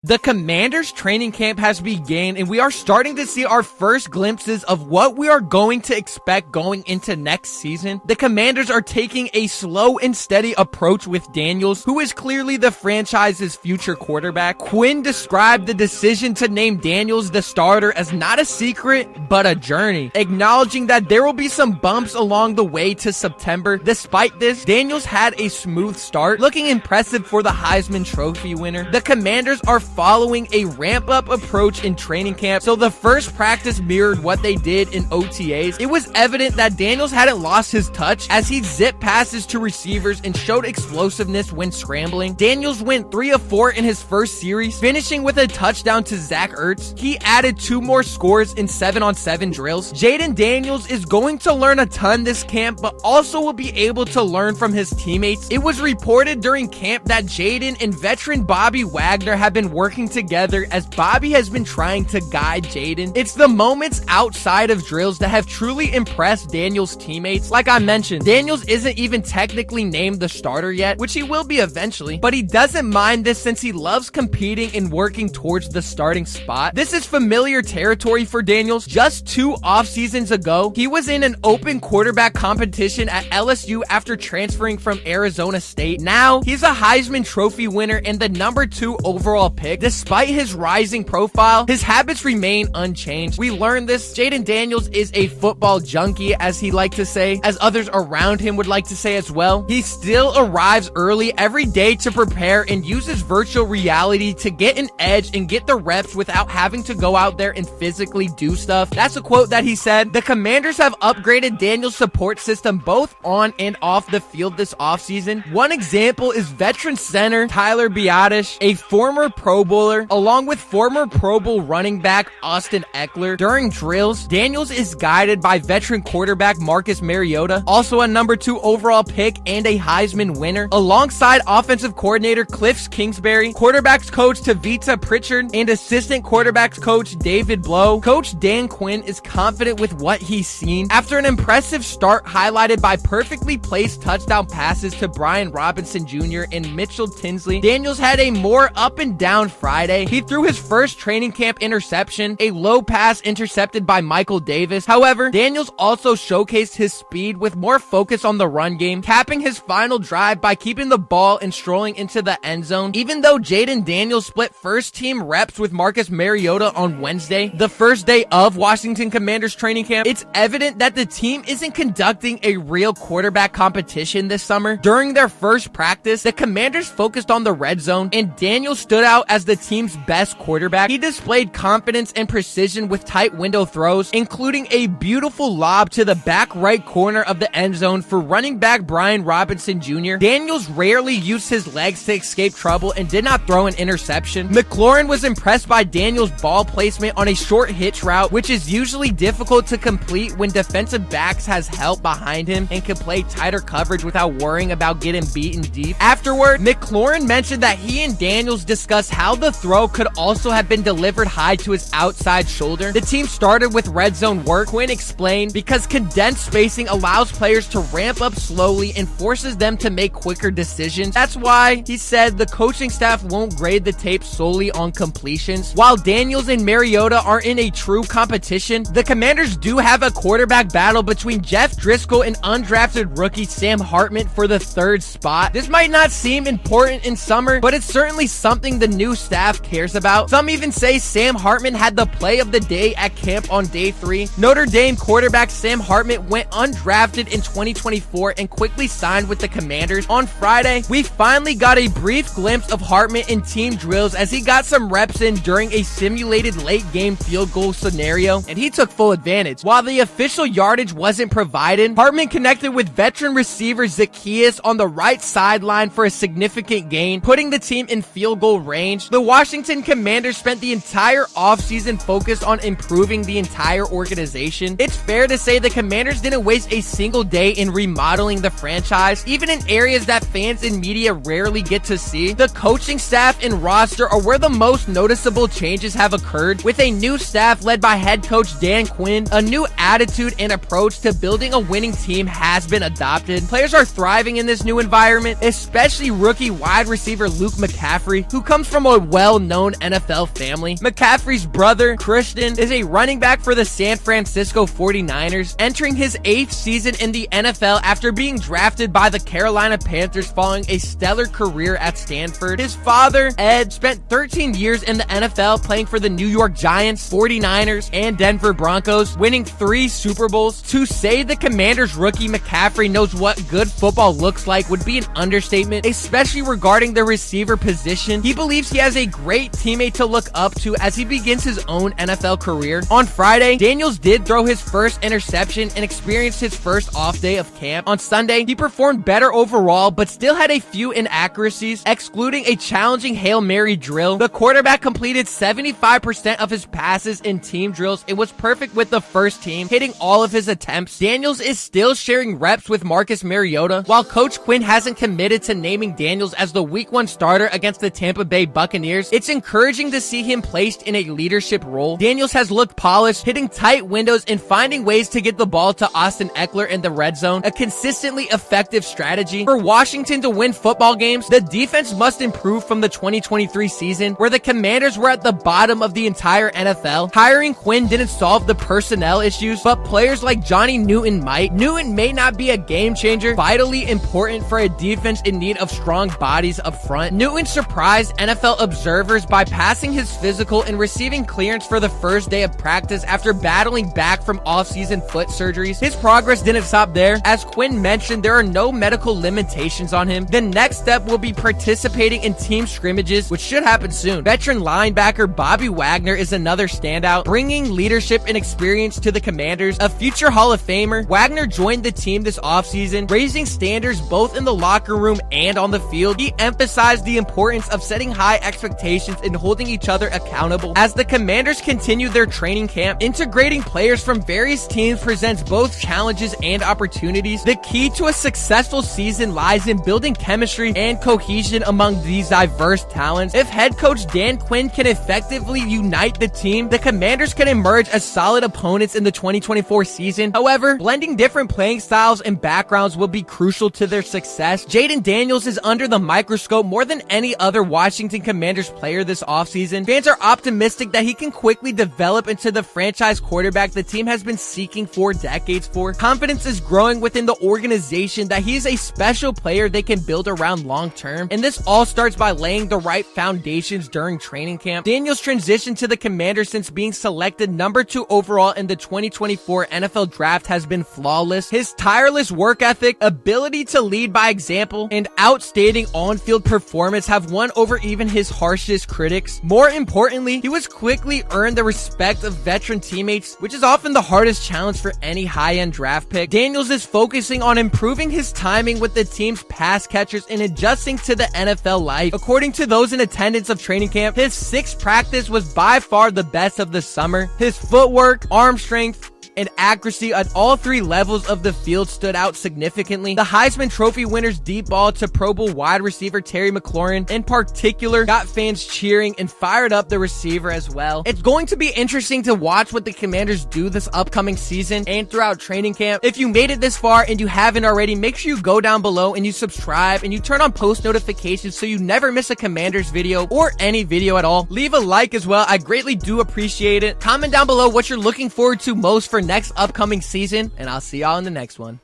The Commanders training camp has begun, and we are starting to see our first glimpses of what we are going to expect going into next season. The Commanders are taking a slow and steady approach with Daniels, who is clearly the franchise's future quarterback. Quinn described the decision to name Daniels the starter as not a secret, but a journey, acknowledging that there will be some bumps along the way to September. Despite this, Daniels had a smooth start, looking impressive for the Heisman Trophy winner. The Commanders are following a ramp-up approach in training camp, so the first practice mirrored what they did in OTAs. It was evident that Daniels hadn't lost his touch as he zipped passes to receivers and showed explosiveness when scrambling. Daniels went 3 of 4 in his first series, finishing with a touchdown to Zach Ertz. He added 2 more scores in 7-on-7 drills. Jayden Daniels is going to learn a ton this camp, but also will be able to learn from his teammates. It was reported during camp that Jayden and veteran Bobby Wagner have been working together as Bobby has been trying to guide Jayden. It's the moments outside of drills that have truly impressed Daniels' teammates. Like I mentioned, Daniels isn't even technically named the starter yet, which he will be eventually, but he doesn't mind this since he loves competing and working towards the starting spot. This is familiar territory for Daniels. Just 2 off seasons ago, he was in an open quarterback competition at LSU after transferring from Arizona State. Now, he's a Heisman Trophy winner and the number 2 overall pick. Despite his rising profile, his habits remain unchanged. We learned this. Jayden Daniels is a football junkie, as he liked to say, as others around him would like to say as well. He still arrives early every day to prepare and uses virtual reality to get an edge and get the reps without having to go out there and physically do stuff. That's a quote that he said. The Commanders have upgraded Daniels' support system both on and off the field this offseason. One example is veteran center Tyler Biadasz, a former Pro Bowler, along with former Pro Bowl running back Austin Eckler. During drills, Daniels is guided by veteran quarterback Marcus Mariota, also a number 2 overall pick and a Heisman winner, alongside offensive coordinator Cliff Kingsbury, quarterbacks coach Tavita Pritchard, and assistant quarterbacks coach David Blow. Coach Dan Quinn is confident with what he's seen. After an impressive start highlighted by perfectly placed touchdown passes to Brian Robinson Jr. and Mitchell Tinsley, Daniels had a more up and down Friday. He threw his first training camp interception, a low pass intercepted by Michael Davis. However, Daniels also showcased his speed with more focus on the run game, capping his final drive by keeping the ball and strolling into the end zone. Even though Jayden Daniels split first team reps with Marcus Mariota on Wednesday, the first day of Washington Commanders training camp, it's evident that the team isn't conducting a real quarterback competition this summer. During their first practice, the Commanders focused on the red zone, and Daniels stood out as the team's best quarterback. He displayed confidence and precision with tight window throws, including a beautiful lob to the back right corner of the end zone for running back Brian Robinson Jr. Daniels rarely used his legs to escape trouble and did not throw an interception. McLaurin was impressed by Daniels' ball placement on a short hitch route, which is usually difficult to complete when defensive backs has help behind him and can play tighter coverage without worrying about getting beaten deep. Afterward, McLaurin mentioned that he and Daniels discussed how the throw could also have been delivered high to his outside shoulder. The team started with red zone work, Quinn explained, because condensed spacing allows players to ramp up slowly and forces them to make quicker decisions. That's why, he said, the coaching staff won't grade the tape solely on completions. While Daniels and Mariota are in a true competition, the Commanders do have a quarterback battle between Jeff Driscoll and undrafted rookie Sam Hartman for the 3rd spot. This might not seem important in summer, but it's certainly something the new staff cares about. Some even say Sam Hartman had the play of the day at camp on day 3. Notre Dame quarterback Sam Hartman went undrafted in 2024 and quickly signed with the Commanders. On Friday, we finally got a brief glimpse of Hartman in team drills as he got some reps in during a simulated late game field goal scenario, and he took full advantage. While the official yardage wasn't provided, Hartman connected with veteran receiver Zacchaeus on the right sideline for a significant gain, putting the team in field goal range. The Washington Commanders spent the entire offseason focused on improving the entire organization. It's fair to say the Commanders didn't waste a single day in remodeling the franchise, even in areas that fans and media rarely get to see. The coaching staff and roster are where the most noticeable changes have occurred, with a new staff led by head coach Dan Quinn. A new attitude and approach to building a winning team has been adopted. Players are thriving in this new environment, especially rookie wide receiver Luke McCaffrey, who comes from a well-known NFL family. McCaffrey's brother, Christian, is a running back for the San Francisco 49ers, entering his 8th season in the NFL after being drafted by the Carolina Panthers following a stellar career at Stanford. His father, Ed, spent 13 years in the NFL playing for the New York Giants, 49ers, and Denver Broncos, winning 3 Super Bowls. To say the Commanders rookie McCaffrey knows what good football looks like would be an understatement, especially regarding the receiver position. He believes he has a great teammate to look up to as he begins his own NFL career. On Friday, Daniels did throw his first interception and experienced his first off day of camp. On Sunday, he performed better overall, but still had a few inaccuracies, excluding a challenging Hail Mary drill. The quarterback completed 75% of his passes in team drills and was perfect with the first team, hitting all of his attempts. Daniels is still sharing reps with Marcus Mariota, while Coach Quinn hasn't committed to naming Daniels as the Week 1 starter against the Tampa Bay Buccaneers. It's encouraging to see him placed in a leadership role. Daniels has looked polished, hitting tight windows and finding ways to get the ball to Austin Eckler in the red zone, a consistently effective strategy. For Washington to win football games, the defense must improve from the 2023 season, where the Commanders were at the bottom of the entire NFL. Hiring Quinn didn't solve the personnel issues, but players like Johnny Newton might. Newton may not be a game changer, vitally important for a defense in need of strong bodies up front. Newton surprised NFL observers by passing his physical and receiving clearance for the first day of practice after battling back from off-season foot surgeries. His progress didn't stop there. As Quinn mentioned, there are no medical limitations on him. The next step will be participating in team scrimmages, which should happen soon. Veteran linebacker Bobby Wagner is another standout, bringing leadership and experience to the Commanders. A future Hall of Famer, Wagner joined the team this offseason, raising standards both in the locker room and on the field. He emphasized the importance of setting high expectations and holding each other accountable. As the Commanders continue their training camp, integrating players from various teams presents both challenges and opportunities. The key to a successful season lies in building chemistry and cohesion among these diverse talents. If head coach Dan Quinn can effectively unite the team, the Commanders can emerge as solid opponents in the 2024 season. However, blending different playing styles and backgrounds will be crucial to their success. Jayden Daniels is under the microscope more than any other Washington Commanders player this offseason. Fans are optimistic that he can quickly develop into the franchise quarterback the team has been seeking for decades for. Confidence is growing within the organization that he is a special player they can build around long term, and this all starts by laying the right foundations during training camp. Daniels' transition to the Commanders since being selected number 2 overall in the 2024 NFL Draft has been flawless. His tireless work ethic, ability to lead by example, and outstanding on-field performance have won over even his harshest critics. More importantly, he was quickly earned the respect of veteran teammates, which is often the hardest challenge for any high-end draft pick. Daniels is focusing on improving his timing with the team's pass catchers and adjusting to the NFL life. According to those in attendance of training camp, his 6th practice was by far the best of the summer. His footwork, arm strength, and accuracy at all 3 levels of the field stood out significantly. The Heisman Trophy winner's deep ball to Pro Bowl wide receiver Terry McLaurin in particular got fans cheering and fired up the receiver as well. It's going to be interesting to watch what the Commanders do this upcoming season and throughout training camp. If you made it this far and you haven't already, make sure you go down below and you subscribe and you turn on post notifications so you never miss a Commanders video or any video at all. Leave a like as well. I greatly do appreciate it. Comment down below what you're looking forward to most for next upcoming season, and I'll see y'all in the next one.